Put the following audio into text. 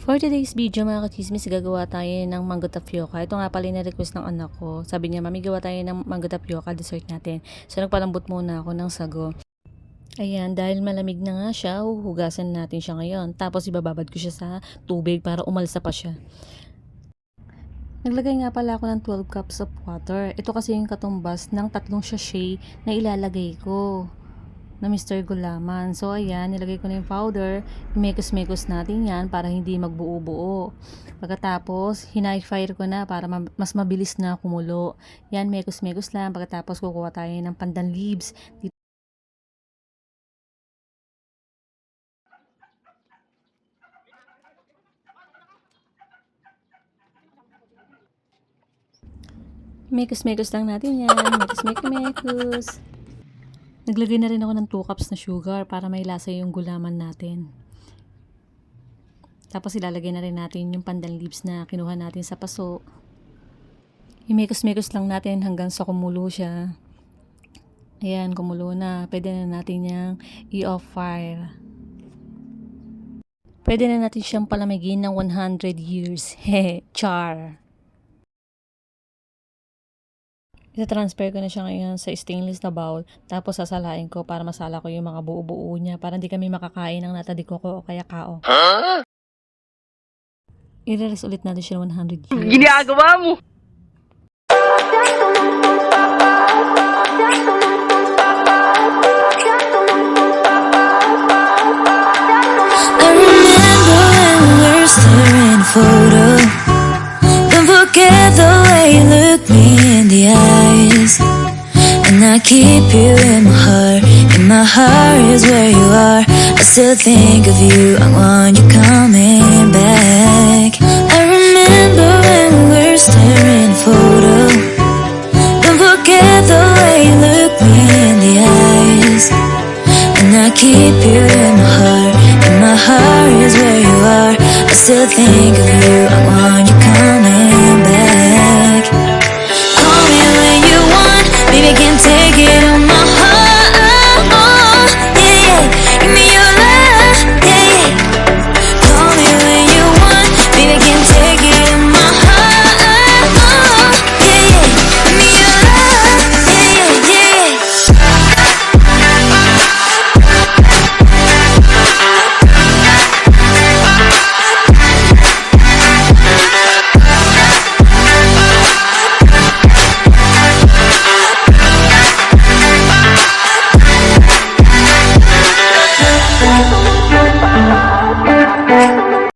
For today's video mga kachismis, gagawa tayo ng mango tapioca. Ito nga pala yung request ng anak ko. Sabi niya, mami gawa tayo ng mango tapioca dessert natin. So nagpalambot muna ako ng sago. Ayan, dahil malamig na nga siya, huhugasan natin siya ngayon. Tapos ibababad ko siya sa tubig para umalsa pa siya. Naglagay nga pala ako ng 12 cups of water. Ito kasi yung katumbas ng 3 sachet na ilalagay ko na Mr. Gulaman. So ayan, nilagay ko na yung powder. Mekos-mekos natin yan para hindi magbuo-buo. Pagkatapos, high fire ko na para mas mabilis na kumulo. Yan, mekos-mekos lang. Pagkatapos, kukuha tayo ng pandan leaves. Mekos-mekos lang natin yan. Mekos-mekos. Naglagay na rin ako ng 2 cups na sugar para may lasa yung gulaman natin. Tapos ilalagay na rin natin yung pandan leaves na kinuha natin sa paso. Imekos-mekos lang natin hanggang sa kumulo siya. Ayan, kumulo na. Pwede na natin yung i-off fire. Pwede na natin siyang palamigin ng 100 years. Hehe, char! Ita-transfer ko na siya ngayon sa stainless na bowl. Tapos sasalain ko para masala ko yung mga buo-buo niya. Para hindi kami makakain ng natadikoko o kaya kao. Huh? I-release ulit natin siya 100 years. Ginagawa mo! I remember when we were staring at a photo. Don't forget the way you look me in the eyes. And I keep you in my heart. In my heart is where you are. I still think of you. I want you coming back. I remember when we were staring at a photo. Don't forget the way you look me in the eyes. And I keep you in my heart. In my heart is where you are. I still think of you. I want you coming